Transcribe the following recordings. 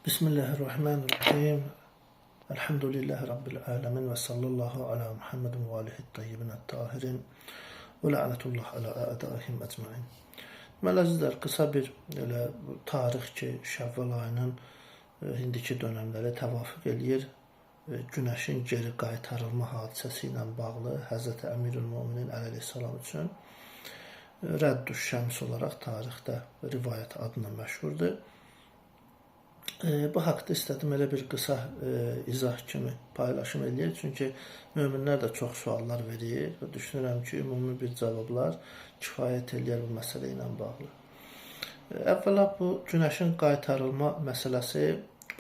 Bismillahirrahmanirrahim. Elhamdülillahi Rabbil alemin ve sallallahu ala Muhammedin ve alihi tayyibin tahirin ve la'netullah ala a'daihim ecmain. Deməli, əzizlər, qısa bir elə tarix ki, Şəvval ayının indiki dönəmləri təvafüq eləyir. Günəşin geri qaytarılma hadisəsi ilə bağlı Hz. Əmirül-Möminin əleyhissalam üçün Rəddüş Şəms olaraq tarixdə rivayət adına məşhurdur. Bu haqda istədim elə bir qısa izah kimi paylaşım eləyir. Çünki möminlər də çox suallar verir və düşünürəm ki, ümumi bir cavablar kifayət eləyər bu məsələ ilə bağlı. Əvvəla bu günəşin qaytarılma məsələsi,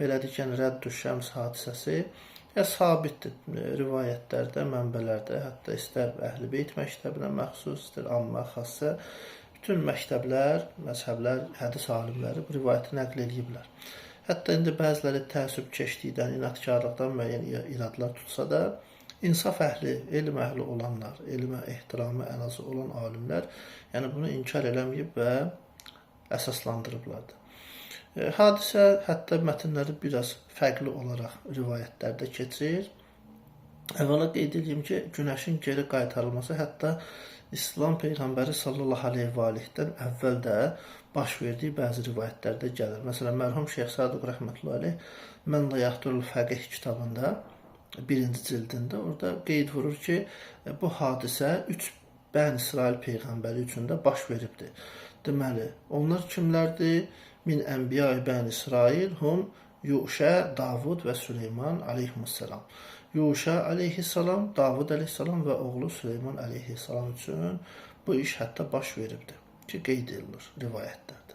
belə deyək, Rəddüş Şəms hadisəsi sabitdir rivayətlərdə, mənbələrdə, hətta istər Əhl-i Beyt məktəbinə məxsus, istər amma xassə, bütün məktəblər, məzhəblər, hədis alimləri bu rivayəti nəql ediblər. Hətta indi bəziləri təəssüb keçdikdən, inatkarlıqdan müəyyən iradlar tutsa da, insaf əhli, elm əhli olanlar, elmə ehtiramı ən azı olan alimlər, yəni bunu inkar eləməyib və əsaslandırıblardır. Hadisə hətta mətnləri biraz fərqli olaraq rivayətlərdə keçir. Əvvəla qeyd edeyim ki, günəşin geri qaytarılması hətta İslam Peyğəmbəri sallallahu aleyhi və aleyhdən əvvəl də baş verdiyi bəzi rivayətlərdə gəlir. Məsələn, mərhum Şeyx Sadıq rəhmətullahi aleyh Mən la Yaxdurul Fəqih kitabında 1-ci cildində orada qeyd vurur ki, bu hadisə 3 Bəni İsrail Peyğəmbəri üçün də baş veribdir. Deməli, onlar kimlərdir? Min Ənbiya-i Bəni İsrail hum Yuşə, Davud və Süleyman aleyhissalam. Yuşə aleyhissalam, Davud aleyhissalam və oğlu Süleyman aleyhissalam üçün bu iş hətta baş veribdir ki, qeyd edilir rivayətlərdə.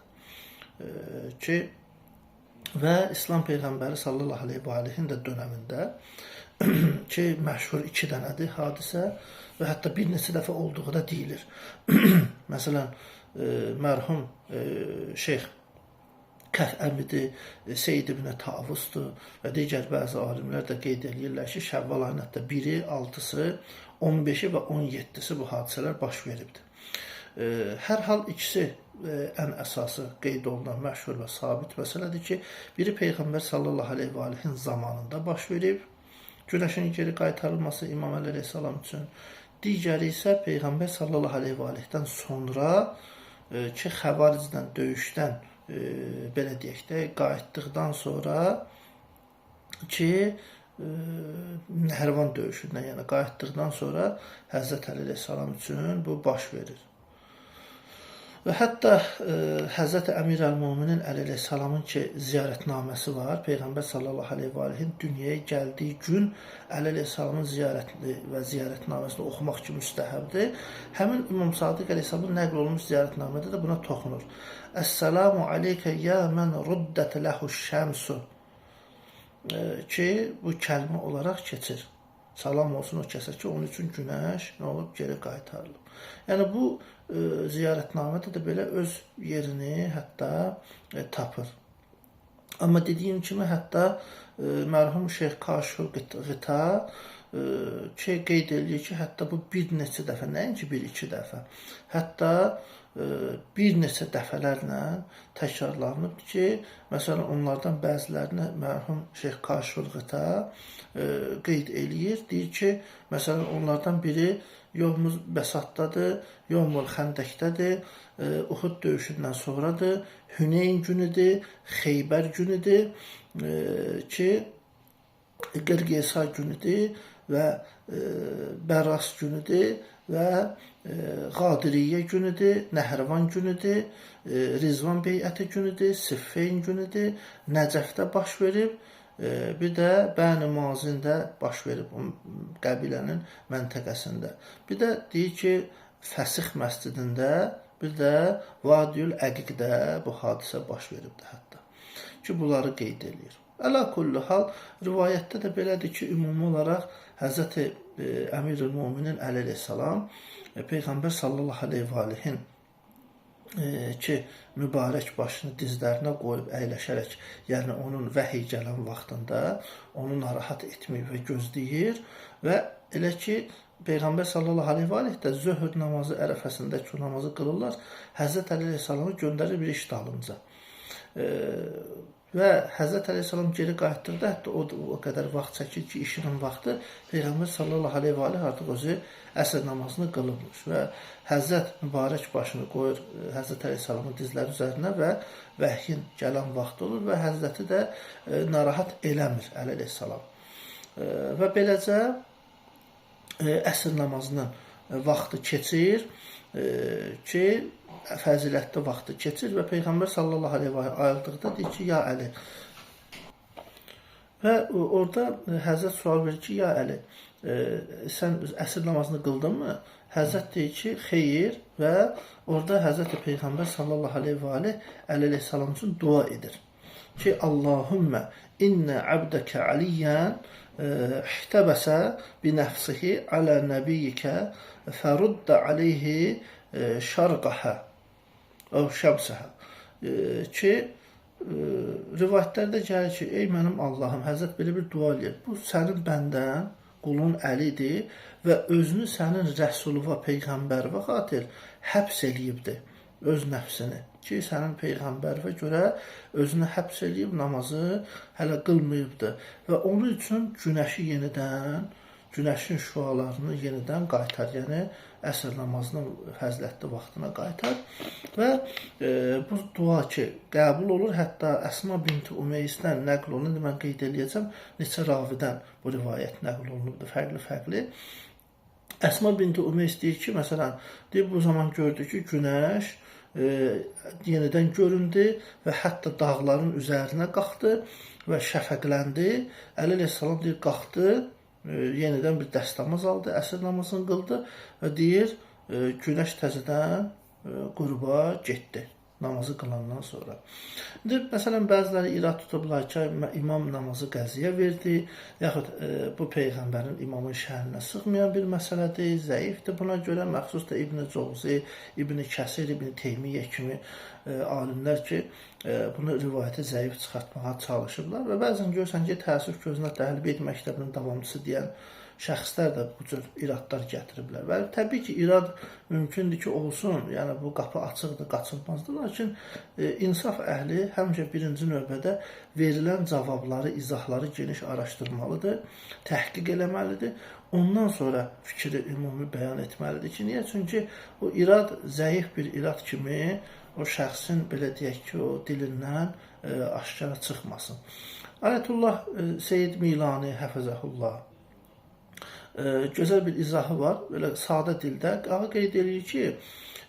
Və İslam Peyğəmbəri sallallahu aleyhi və aleyhin də dönəmində ki, məşhur 2 dənədir hadisə və hətta bir neçə dəfə olduğu da deyilir. Məsələn, mərhum Şeyx Kəf əmidir, Seyyid ibn Tavusdur və digər bəzi alimlər də qeyd edirlər ki, Şəvval ayının hətta 1-i, 6-sı, 15-i və 17-si bu hadisələr baş veribdir. Hər hal ikisi ən əsası qeyd olunan məşhur və sabit məsələdir ki, biri Peyğəmbər sallallahu aleyhi və aleyhin zamanında baş verib, günəşin geri qaytarılması İmam əleyhissalam üçün. Digəri isə Peyğəmbər sallallahu aleyhi və aleyhdən sonra ki, Xəvaricdən, döyüşdən belə deyək də, qayıtdıqdan sonra ki, Nəhərvan döyüşündən, yəni qayıtdıqdan sonra Həzrət Əli əleyhissalam üçün bu baş verir. Və hətta Həzrət Əmir-əl-Möminin əleyhissalamın ki, ziyarətnaməsi var. Peyğəmbər sallallahu aleyhi və aleyhin dünyaya gəldiyi gün əleyhissalamın ziyarətli və ziyarətnaməsini oxumaq ki, müstəhəbdir. Həmin İmam Sadiq əleyhissalamın nəql olunmuş ziyarətnamədə də buna toxunur. Əssəlamu aleykə ya mən ruddət ləhuş şəmsu ki, bu kəlmə olaraq keçir. Salam olsun o kəsə ki, onun üçün günəş nə olub, geri qaytarılıb. Yəni, bu ziyarətnamədə də belə öz yerini hətta tapır. Amma dediyim kimi, hətta mərhum Şeyx Kaşful Qita ki, qeyd edir ki, hətta bu bir neçə dəfə, nəinki 1-2 dəfə, hətta bir neçə dəfələrlə təkrarlanıb ki, məsələn, onlardan bəzilərini mərhum Şeyx Kaşful Qita qeyd eləyir, deyir ki, məsələn, onlardan biri Yovmuz Bəsatdadır, Yovmul Xəndəkdədir, Uhud döyüşündən sonradır, Hüneyn günüdür, Xeybər günüdür ki, Qırqesa günüdür və Bərras günüdür və Qadiriyyə günüdür, Nəhərvan günüdür, Rizvan Beyəti günüdür, Siffeyn günüdür, Nəcəfdə baş verib, bir də Bəni Mazində baş verib qəbilənin məntəqəsində. Bir də deyir ki, Fəsix məscidində, bir də Vadiyül Əqiqdə bu hadisə baş veribdir hətta. Ki, bunları qeyd edir. Əla kullu hal, rivayətdə də belədir ki, ümumi olaraq Həzrəti Əmirül-Möminin əleyhissalam Peyğəmbər sallallahu aleyhi və aleyhin ki, mübarək başını dizlərinə qoyub əyləşərək, yəni onun vəhiy gələn vaxtında onu narahat etməyib və gözləyir və elə ki, Peyğəmbər sallallahu aleyhi və aleyh də zöhr namazı ərəfəsindəki namazı qılırlar, Həzrət Əli əleyhissalamı göndərir bir iş dalınca. Və Həzrət Əleyhisselam geri qayıtdıqda, hətta o qədər vaxt çəkir ki, işinin vaxtı Peyğəmbər sallallahu aleyhi və aleyh artıq özü əsr namazını qılınmış və Həzrət mübarək başını qoyur Həzrət Əleyhisselamın dizləri üzərinə və vəhyin gələn vaxt olur və Həzrəti də narahat eləmir Əleyhisselam. Və beləcə əsr namazının vaxtı keçir ki, fəzilətli vaxtı keçir və Peyğəmbər sallallahu aleyhi və aleyh ayıldıqda deyir ki, ya Əli. Və orada Həzrət sual verir ki, ya Əli, sən əsr namazını qıldın mı? Həzrət deyir ki, xeyr və orada Həzrət Peyğəmbər sallallahu aleyhi və aleyh əleyhissalam üçün dua edir. Ki, Allahümmə innə abdəkə aliyyən ihtəbəsə binəfsihi alə nəbiyyikə fəruddə aleyhi şarqəhə o şəmsəhə ki, rivayətlərdə gəlir ki, ey mənim Allahım, Həzrət belə bir dua eləyir. Bu sənin bəndən, qulun Əlidir və özünü sənin rəsuluna, peyğəmbərinə xatir həbs eləyibdir, öz nəfsini. Ki, sənin peyğəmbərinə görə özünü həbs eləyib, namazı hələ qılmayıbdır və onun üçün günəşin şüalarını yenidən qaytar, yəni əsr namazının fəzilətli vaxtına qaytar və bu dua ki, qəbul olur, hətta Əsma binti Umeysdən nəql olunur, mən qeyd eləyəcəm, neçə ravidən bu rivayət nəql olunubdur, fərqli. Əsma binti Umeys deyir ki, məsələn, deyir, bu zaman gördü ki, günəş yenidən göründü və hətta dağların üzərinə qalxdı və şəfəqləndi. Əleyhissalam deyir, qalxdı, yenidən bir dəstəmaz aldı, əsr namazını qıldı və deyir, günəş təzədən qüruba getdi namazı qılandan sonra. İndi, məsələn, bəziləri irad tutublar ki, imam namazı qəziyə verdi, yaxud bu Peyğəmbərin imamın şəhərinə sığmayan bir məsələdir, zəifdir. Buna görə məxsus da İbn-i Covzi, İbn-i Kəsir, İbn-i Teymiyyə kimi alimlər ki, bunu rivayəti zəif çıxartmağa çalışıblar və bəzən görürsən ki, təəssüf gözünə Əhl-Beyt məktəbinin davamçısı deyən şəxslər də bu cür iradlar gətiriblər. Və təbii ki, irad mümkündür ki, olsun, yəni bu qapı açıqdır, qaçılmazdır. Lakin insaf əhli həmişə birinci növbədə verilən cavabları, izahları geniş araşdırmalıdır, təhqiq eləməlidir. Ondan sonra fikri ümumi bəyan etməlidir ki, niyə? Çünki o irad zəif bir irad kimi o şəxsin, belə deyək ki, o dilindən aşkara çıxmasın. Ayətullah Seyyid Milani, həfəzəhullah, gözəl bir izahı var, belə sadə dildə. Qeyd edir ki,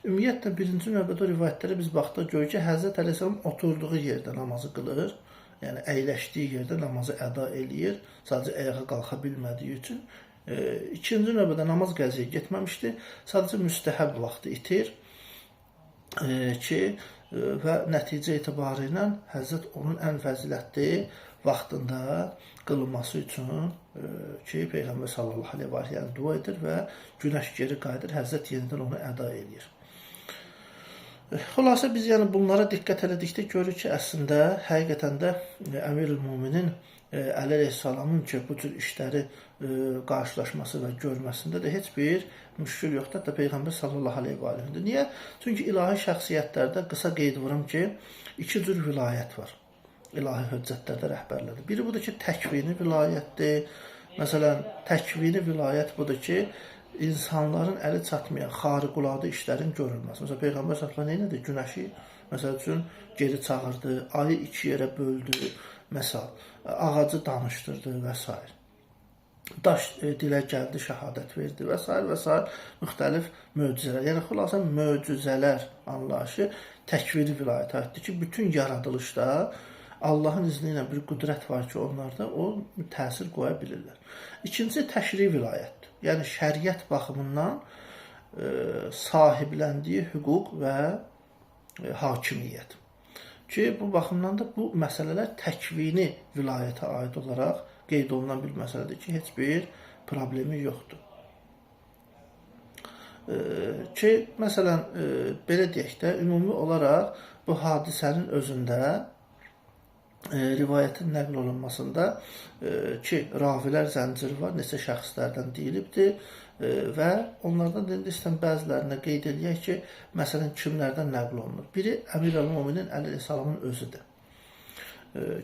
ümumiyyətlə birinci növbədə rivayətlərə biz baxdıq, görür ki, Həzrət Əleyhisselam oturduğu yerdə namazı qılır, yəni əyləşdiyi yerdə namazı əda eləyir, sadəcə ayağa qalxa bilmədiyi üçün. İkinci növbədə namaz qəziyə getməmişdi, sadəcə müstəhəb vaxtı itir ki, və nəticə etibarı ilə Həzrət onun ən fəzilətli vaxtında qılınması üçün ki, Peyğəmbər sallallahu aleyhi və aleyh dua edir və günəş geri qayıdır, Həzrət yenidən onu əda edir. Xülasə biz yəni bunlara diqqət elədikdə görürük ki, əslində həqiqətən də Əmir-ül-Müminin Əleyhissalamın ki, bu cür işləri qarşılaşması və görməsində də heç bir müşkül yoxdur. Hətta Peyğəmbər sallallahu aleyhi və aleyhdir. Niyə? Çünki ilahi şəxsiyyətlərdə qısa qeyd vuram ki, iki cür vilayət var. İlahi höccətlərdə rəhbərlərdir. Biri budur ki, təkvini vilayətdir. Məsələn, təkvini vilayət budur ki, insanların əli çatmayan xariquladı işlərin görülməsi. Məsələn, Peyğəmbər sallallahu aleyhi və aleyh günəşi, məsəl üçün, geri çağırdı, ayı iki yerə böldü, məsəl, ağacı danışdırdı və s. Daş dilə gəldi, şəhadət verdi və s. müxtəlif möcüzələr. Yəni, xülasən möcüzələr anlayışı təkviri vilayətə aiddir ki, bütün yaradılışda Allahın izni ilə bir qüdrət var ki, onlarda o təsir qoya bilirlər. İkincisi, təşri vilayətdir. Yəni, şəriət baxımından sahibləndiyi hüquq və hakimiyyət. Ki, bu baxımdan da bu məsələlər təkvini vilayətə aid olaraq qeyd olunan bir məsələdir ki, heç bir problemi yoxdur. Ki, məsələn, belə deyək də, ümumi olaraq bu hadisənin özündə rivayətin nəql olunmasında ki, ravilər zənciri var, neçə şəxslərdən deyilibdir və onlardan istəyən bəzilərinə qeyd edək ki, məsələn, kimlərdən nəql olunur? Biri Əmir-ül-Müminin Əleyhissalamın özüdür.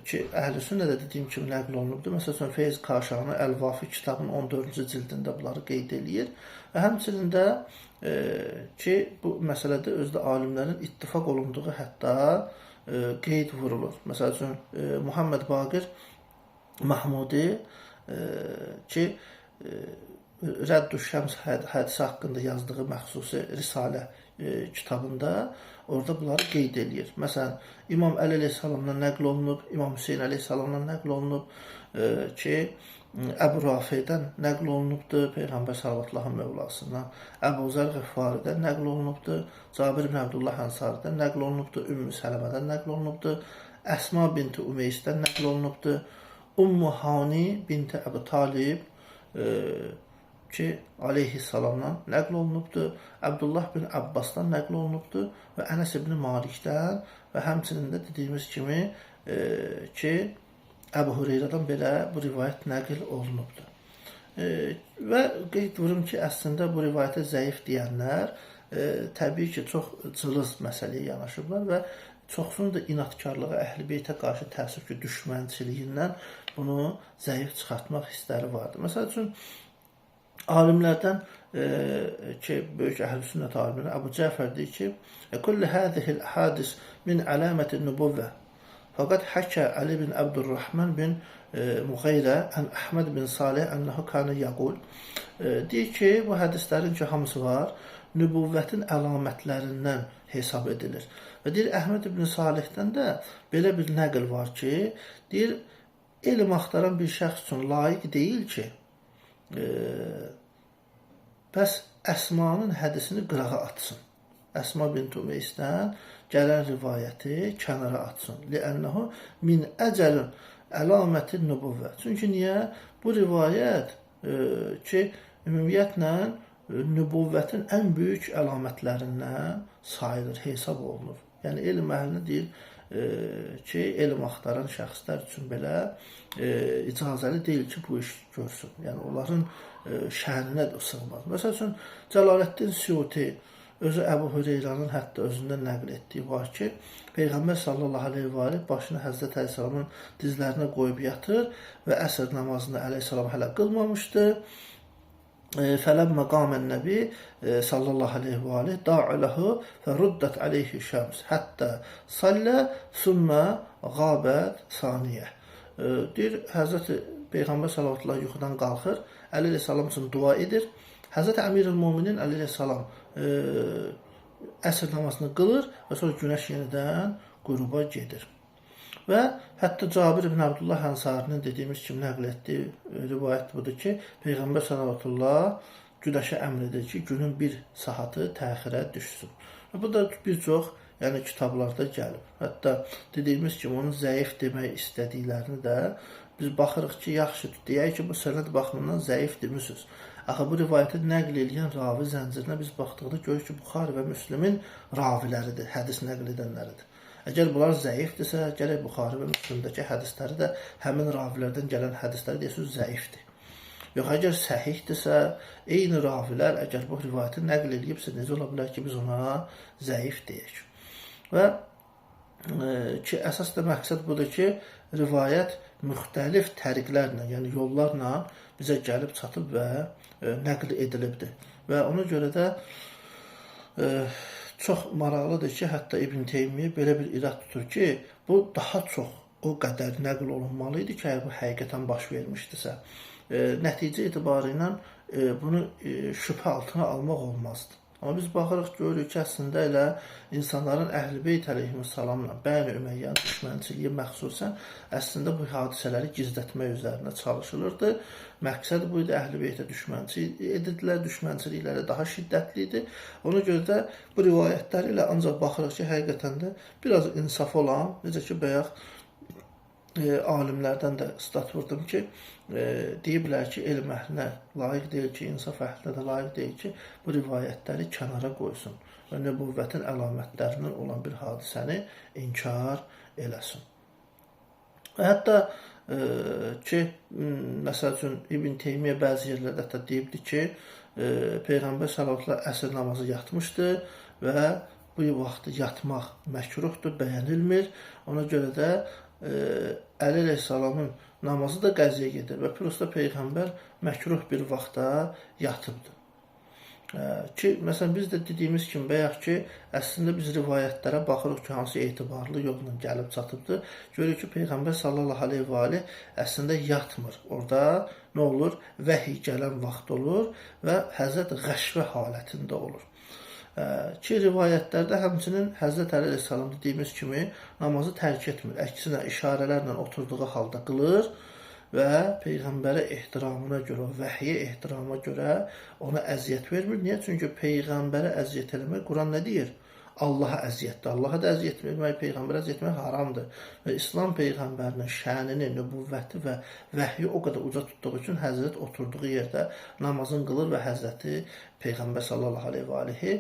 ki, Əhl-i Sünnədə dediyim kimi nəql olunubdur. Məsələn, Feyz Kaşani Əl-Vafi kitabının 14-cü cildində bunları qeyd eləyir. Və həmçinin də ki, bu məsələdə özdə alimlərin ittifaq olunduğu hətta qeyd vurulur. Məsələn, Muhammed Baqir Mahmudi ki, Rəddüş-Şəms hədisi haqqında yazdığı məxsusi Risalə kitabında orada bunları qeyd eləyir. Məsələn, İmam Əli əleyhissalamdan nəql olunub, İmam Hüseyin əleyhissalamdan nəql olunub ki, Əbu Rafeydən nəql olunubdur, Peyğəmbər sallallahu mövlasından, Əbu Zər Ğəffaridən nəql olunubdur, Cabir ibn Abdullah Ənsaridən nəql olunubdur, Ümmü Sələmədən nəql olunubdur, Əsma binti Umeysdən nəql olunubdur, Ummu Hani binti Əbu Talib ki, aleyhissalamdan nəql olunubdur, Abdullah bin Abbasdan nəql olunubdur və Ənəs ibn Malikdən və həmçinin də dediyimiz kimi ki, Əbu Hüreyrədən belə bu rivayət nəql olunubdur. Və qeyd vurum ki, əslində bu rivayətə zəif deyənlər təbii ki, çox cılız məsələyə yanaşıblar və çoxsunun da inatkarlığı, Əhl-i Beytə qarşı təəssüf ki, düşmənçiliyindən bunu zəif çıxartmaq hissləri vardır. Məsəl üçün, alimlərdən ki, böyük Əhl-i Sünnət alimləri Əbu Cəfər deyir ki, "Kullu hadihi'l hadis min alametin nubuvvə. Faqat hakə Ali bin Abdurrahman bin Muğeyrə ən Əhməd bin Salih ənəhu kana yaqul." Deyir ki, bu hədislərin ki, hamısı var, nübüvvətin əlamətlərindən hesab edilir. Və deyir, Əhməd ibn Salihdən də belə bir nəql var ki, deyir, elm axtaran bir şəxs üçün layiq deyil ki, bəs Əsmanın hədisini qırağa atsın. Əsma bint Umeysdən gələn rivayəti kənara atsın. Li'ənəhu min əcəlin əlamətin nübüvvə. Çünki niyə? Bu rivayət ki, ümumiyyətlə nübüvvətin ən böyük əlamətlərindən sayılır, hesab olunur. Yəni, elm əhlinə deyir ki, elm axtaran şəxslər üçün belə icazəli deyil ki, bu iş görsün. Yəni, onların şəhəninə də sığmaz. Məsəl üçün, Cəlaləddin Suyuti özü Əbu Hüreyrənin hətta özündən nəql etdiyi var ki, Peyğəmbər sallallahu aleyhi və aleyh başını Həzrət Əleyhisselamın dizlərinə qoyub yatır və əsr namazını Əleyhisselam hələ qılmamışdı. Fələmmə qamən nəbi sallallahu aleyhi və aleyh da'uləhu və ruddət aleyhi şəms həttə sallə sümmə qabət saniyə. Deyir, Həzrəti Peyğəmbər sallallahu aleyhi yuxudan qalxır, Əli əleyhissalam üçün dua edir. Həzrəti Əmir-ül-Müminin Əli əleyhissalam əsr namazını qılır və sonra günəş yenidən qüruba gedir. Və hətta Cabir ibn Abdullah Ənsarinin dediyimiz kimi nəql etdiyi rivayət budur ki, Peyğəmbər sallallahu günəşə əmr edir ki, günün bir saatı təxirə düşsün. Və bu da bir çox kitablarda gəlib. Hətta dediyimiz kimi onun zəif demək istədiklərini də biz baxırıq ki, yaxşı deyək ki, bu sənəd baxımından zəif demişsiniz. Axı bu rivayəti nəql edən ravi zəncirinə biz baxdıqda görürük ki, Buxari və Müslimin raviləridir, hədis nəql edənləridir. Əgər bunlar zəifdirsə, gərək Buxari və Müslimdəki hədisləri də həmin ravilərdən gələn hədisləri deyəsiniz zəifdir. Yox, əgər səhihdirsə, eyni ravilər əgər bu rivayəti nəql edibsə, necə ola bilər ki, biz ona zəif deyək. Və ki, əsas da məqsəd budur ki, rivayət müxtəlif təriqlərlə, yəni yollarla bizə gəlib çatıb və nəql edilibdir. Və ona görə də çox maraqlıdır ki, hətta İbn Teymiyyə belə bir irad tutur ki, bu daha çox o qədər nəql olunmalı idi ki, əgər bu həqiqətən baş vermişdirsə. Nəticə etibarı ilə bunu şübhə altına almaq olmazdı. Amma biz baxırıq, görürük ki, əslində elə insanların Əhl-i Beyt əleyhissalamla Bəni Üməyyənin düşmənçiliyi məxsusən əslində bu hadisələri gizlətmək üzərində çalışılırdı. Məqsəd bu idi, Əhl-i Beytə düşmənçilik edirdilər, düşmənçilikləri daha şiddətli idi. Ona görə də bu rivayətləri ilə ancaq baxırıq ki, həqiqətən də biraz insaf olan, necə ki, bayaq alimlərdən də istat vurdum ki, deyiblər ki, elm əhlinə layiq deyil ki, insaf əhlinə də layiq deyil ki, bu rivayətləri kənara qoysun və nübüvvətin əlamətlərindən olan bir hadisəni inkar eləsin. Və hətta ki, məsəl üçün İbn Teymiyyə bəzi yerlərdə hətta deyibdir ki, Peyğəmbər sallallahu əsr namazı yatmışdı və bu vaxtı yatmaq məkruhdur, bəyənilmir. Ona görə də Əli əleyhissalamın namazı da qəziyə gedir və prosta Peyğəmbər məkruh bir vaxtda yatıbdır. Ki, məsələn, biz də dediyimiz kimi, bayaq ki, əslində biz rivayətlərə baxırıq ki, hansı etibarlı yolla gəlib çatıbdır. Görürük ki, Peyğəmbər sallallahu aleyhi və aleyh əslində yatmır. Orada nə olur? Vəhiy gələn vaxt olur və Həzrət qəşvə halətində olur. Ki, rivayətlərdə həmçinin Həzrət Əli əleyhissalam dediyimiz kimi namazı tərk etmir. Əksinə, işarələrlə oturduğu halda qılır və Peyğəmbərə ehtiramına görə, vəhyə ehtirama görə ona əziyyət vermir. Niyə? Çünki Peyğəmbərə əziyyət eləmək, Quran nə deyir? Allaha əziyyətdir. Allaha da əziyyət vermək, Peyğəmbərə əziyyət vermək haramdır. Və İslam Peyğəmbərinin şənini, nübüvvəti və vəhyi o qədər uca tutduğu üçün Həzrət oturduğu yerdə namazın qılır və Həzrəti Peyğəmbər sallallahu aleyhi və aleyhi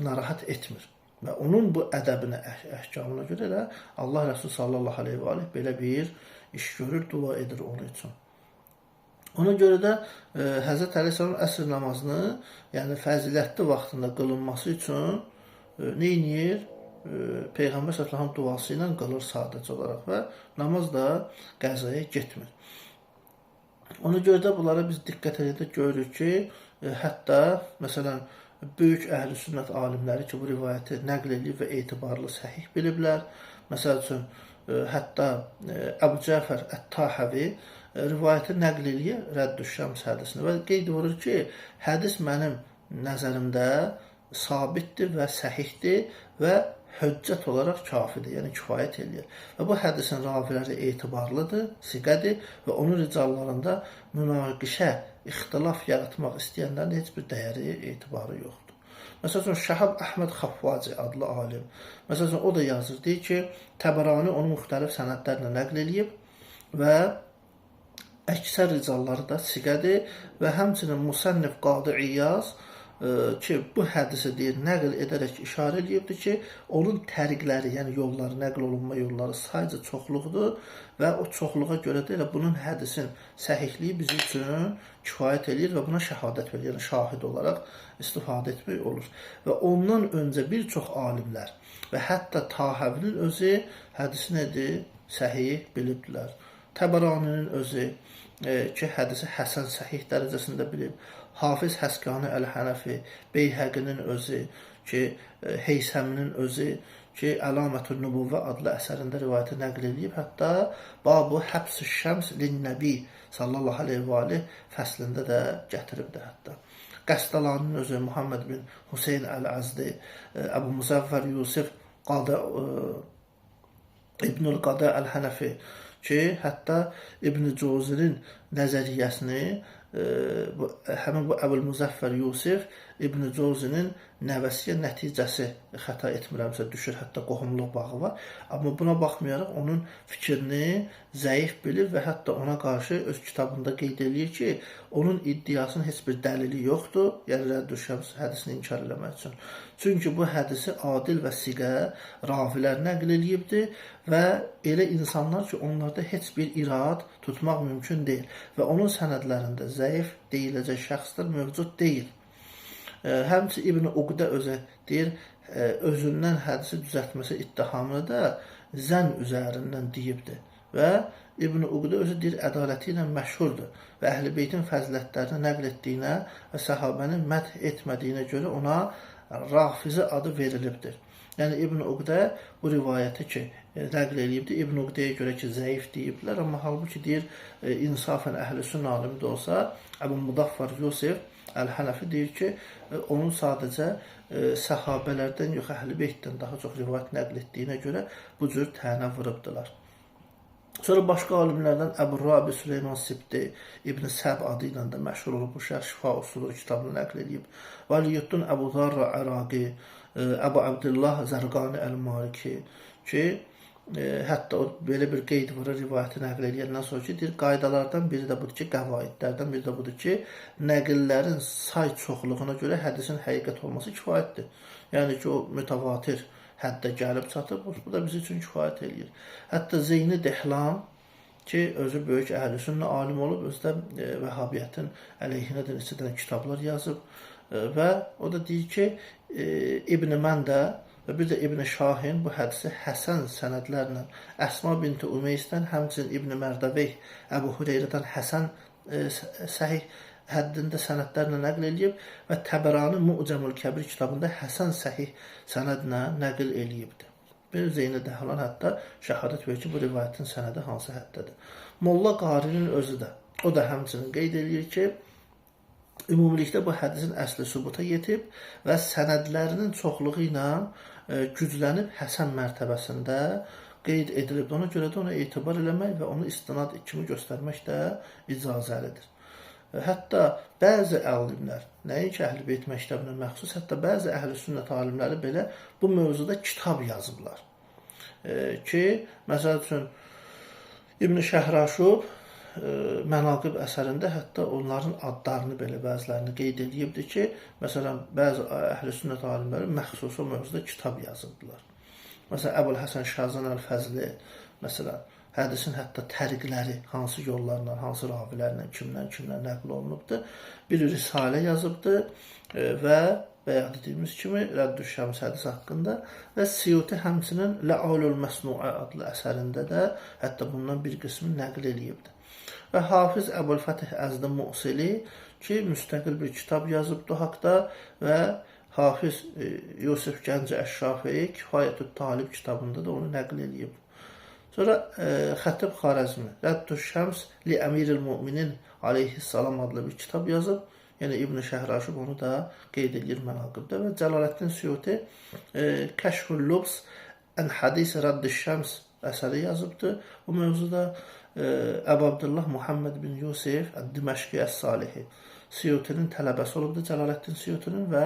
narahat etmir. Və onun bu ədəbinə, əhkamına görə də Allah Rəsulü sallallahu aleyhi və aleyhi belə bir iş görür, dua edir onun üçün. Ona görə də Həzrət Əleyhisselam əsr namazını, yəni fəzilətli vaxtında qılınması üçün neynir? Peyğəmbər sallallahu duası ilə qılır sadəcə olaraq və namaz da qəzaya getmir. Ona görə də bunlara biz diqqət edək, görürük ki, hətta məsələn böyük əhl-i sünnət alimləri ki, bu rivayəti nəql edib və etibarlı səhih biliblər. Məsəl üçün hətta Əbu Cəfər Ət-Tahavi rivayəti nəql edir Rədd-ü-Şəms hədisini və qeyd vurur ki, hədis mənim nəzərimdə sabitdir və səhihdir və höccət olaraq kafidir, yəni kifayət edir. Və bu hədisin raviləri etibarlıdır, siqədir və onun ricallarında münaqişə, ixtilaf yaratmaq istəyənlərin heç bir dəyəri, etibarı yoxdur. Məsələn, Şəhab Əhməd Xaffaci adlı alim, məsələn, o da yazır, deyir ki, Təbərani onu müxtəlif sənədlərlə nəql edib və əksər ricalları da siqədir və həmçinin Musannif Qadı İyaz ki, bu hədisi deyir, nəql edərək işarə edibdir ki, onun təriqləri, yəni yolları, nəql olunma yolları sayca çoxluqdur və o çoxluğa görə də elə bunun hədisin səhihliyi bizim üçün kifayət edir və buna şəhadət verir, yəni şahid olaraq istifadə etmək olur. Və ondan öncə bir çox alimlər və hətta Tahavinin özü hədisi nədir? Səhih bilibdilər. Təbəraninin özü ki, hədisi həsən səhih dərəcəsində bilib. Hafiz Həskani Əl-Hənəfi, Beyhəqinin özü ki, Heysəminin özü ki, Əlamətül Nübüvvə adlı əsərində rivayəti nəql edib. Hətta Babu Həbs-i Şəms lin-Nəbi sallallahu aleyhi və aleyh fəslində də gətiribdir hətta. Qəstəlaninin özü Muhammed bin Hüseyn Əl-Əzdi, Əbu Muzəffər Yusuf İbnül Qadə Əl-Hənəfi ki, hətta İbn-i Cozinin nəzəriyyəsini həmin bu Əbul Muzaffər Yusuf İbn-i Cozinin nəvəsiyə nəticəsi xəta etmirəmsə düşür, hətta qohumluq bağı var. Amma buna baxmayaraq onun fikrini zəif bilir və hətta ona qarşı öz kitabında qeyd edir ki, onun iddiasının heç bir dəlili yoxdur, yəni Rədd-ü-Şəms hədisini inkar eləmək üçün. Çünki bu hədisi adil və siqə ravilər nəql edibdir və elə insanlar ki, onlarda heç bir irad tutmaq mümkün deyil və onun sənədlərində zəif deyiləcək şəxslər mövcud deyil. Həmçinin İbn Uqdə özü deyir, özündən hədisi düzəltməsi ittihamını da zənn üzərindən deyibdir və İbn Uqdə özü deyir, ədaləti ilə məşhurdur və Əhl-i Beytin fəzilətlərini nəql etdiyinə və səhabənin məth etmədiyinə görə ona Rafizi adı verilibdir. Yəni İbn Uqdə bu rivayəti ki, nəql edibdir, İbn Uqdəyə görə ki, zəif deyiblər, amma halbuki deyir, insafən əhl-i sünnə alimi də olsa, Əbu Mudaffar Yusuf Əl-Hənəfi deyir ki, onun sadəcə səhabələrdən yox, Əhl-i Beytdən daha çox rivayət nəql etdiyinə görə bu cür tənə vurubdular. Sonra başqa alimlərdən Əbu Rabi Süleyman Sibti İbn Səb adı ilə də məşhur olub, bu Şifa Usulur kitabını nəql edib. Valiyuddin Əbu Zarra Əraqi, Əbu Abdullah Zərqani Əl-Maliki ki, hətta o belə bir qeyd vurur rivayəti nəql edəndən sonra ki, deyir, qaydalardan biri də budur ki, qəvaidlərdən biri də budur ki, nəqillərin say çoxluğuna görə hədisin həqiqət olması kifayətdir. Yəni ki, o mütəvatir həddə gəlib çatıb, bu da bizim üçün kifayət edir. Hətta Zeyni Dehlan ki, özü böyük əhl-i sünnə alim olub, özü də Vəhabiyyətin əleyhinə neçə dənə kitablar yazıb və o da deyir ki, İbn Məndə və bir də İbn Şahin bu hədisi həsən sənədlərlə Əsma binti Umeysdən, həmçinin İbn Mərdəveyh Əbu Hureyrədən həsən səhih həddində sənədlərlə nəql edib və Təbərani Mu'camul Kəbir kitabında həsən səhih sənədlə nəql edibdir. Bir Zeyn-i Dəhlan hətta şəhadət verir ki, bu rivayətin sənədi hansı həddədir. Molla Qarinin özü də, o da həmçinin qeyd edir ki, ümumilikdə bu hədisin əsli sübuta yetib və sənədlərinin çoxluğu ilə güclənib həsən mərtəbəsində qeyd edilib. Ona görə də ona etibar eləmək və onu istinad kimi göstərmək də icazəlidir. Hətta bəzi alimlər, nəinki Əhl-i Beyt məktəbinə məxsus, hətta bəzi Əhl-i Sünnət alimləri belə bu mövzuda kitab yazıblar. Ki, məsəl üçün, İbn Şəhraşub Mənaqib əsərində hətta onların adlarını belə bəzilərini qeyd edibdir ki, məsələn, bəzi Əhl-i Sünnət alimləri məxsus o mövzuda kitab yazıbdılar. Məsələn, Əbul Həsən Şazan Əl-Fəzli, məsələn, hədisin hətta təriqləri, hansı yollarla, hansı ravilərlə, kimdən nəql olunubdur, bir risalə yazıbdır və bayaq dediyimiz kimi Rəddüş-Şəms hədisi haqqında və Siyuti həmçinin Lə'alul Məsnu'a adlı əsərində də hətta bundan bir qismi nəql edibdir. Və Hafiz Əbul-Fətih Əzd-i Mu'sili ki, müstəqil bir kitab yazıbdır haqda və Hafiz Yusuf Gənci Əş-Şafii Kifayətü Talib kitabında da onu nəql edib. Sonra Xətib Xarəzmi Rəddüş-Şəms li Əmiril Müminin aleyhissalam adlı bir kitab yazıb. Yəni İbn Şəhraşub onu da qeyd edir Mənaqibdə və Cəlaləddin Suyuti Kəşful Lubs ən Hədis Rəddüş-Şəms əsəri yazıbdır. Bu mövzuda Əbu Abdullah Muhammed bin Yusuf Əd-Diməşqi Əs-Salihi Suyutinin tələbəsi olubdur, Cəlaləddin Suyutinin və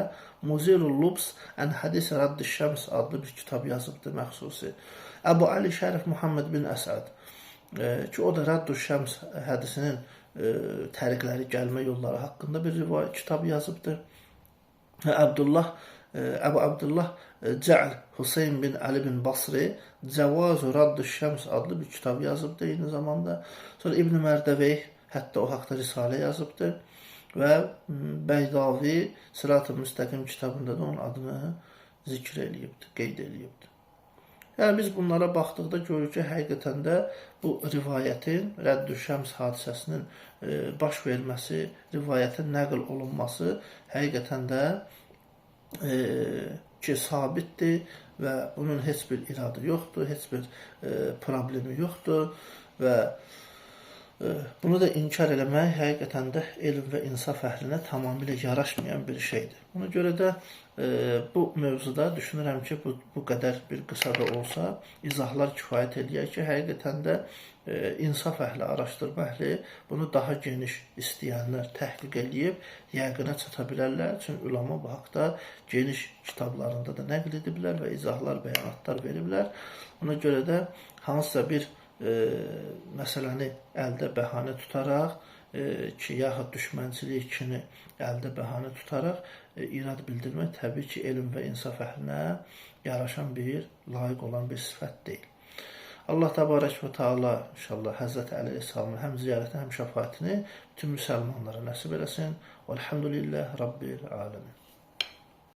Muzirul Lubs ən Hədis Rəddüş-Şəms adlı bir kitab yazıbdır məxsusi. Əbu Ali Şərif Muhammed bin Əsəd ki, o da Rəddüş-Şəms hədisinin təriqləri, gəlmə yolları haqqında bir kitab yazıbdır. Əbu Abdullah Cə'l Hüseyn bin Ali bin Basri Cəvazu Rəddüş-Şəms adlı bir kitab yazıbdır eyni zamanda. Sonra İbn Mərdəveyh hətta o haqda risalə yazıbdır və Bəydavi Sırat-ı Müstəqim kitabında da onun adını zikr eləyibdir, qeyd eləyibdir. Yəni biz bunlara baxdıqda görürük ki, həqiqətən də bu rivayətin, Rəddüş-Şəms hadisəsinin baş verməsi, rivayətin nəql olunması həqiqətən də ki, sabitdir və bunun heç bir iradı yoxdur, heç bir problemi yoxdur və bunu da inkar eləmək həqiqətən də elm və insaf əhlinə tamamilə yaraşmayan bir şeydir. Ona görə də bu mövzuda düşünürəm ki, bu qədər bir qısa da olsa izahlar kifayət eləyər ki, həqiqətən də insaf əhli, araşdırma əhli bunu daha geniş istəyənlər təhqiq eləyib yəqinə çata bilərlər. Çünki ulama bu haqda geniş kitablarında da nəql ediblər və izahlar, bəyanatlar veriblər. Ona görə də hansısa bir məsələni əldə bəhanə tutaraq ki, yaxud düşmənçilik kimi əldə bəhanə tutaraq irad bildirmək təbii ki, elm və insaf əhlinə yaraşan bir, layiq olan bir sifət deyil. Allah təbarək və Teala inşallah Həzrəti Əli Əleyhisselamın həm ziyarətini, həm şəfaətini bütün müsəlmanlara nəsib eləsin. Elhamdülillah Rabbil Aləmin.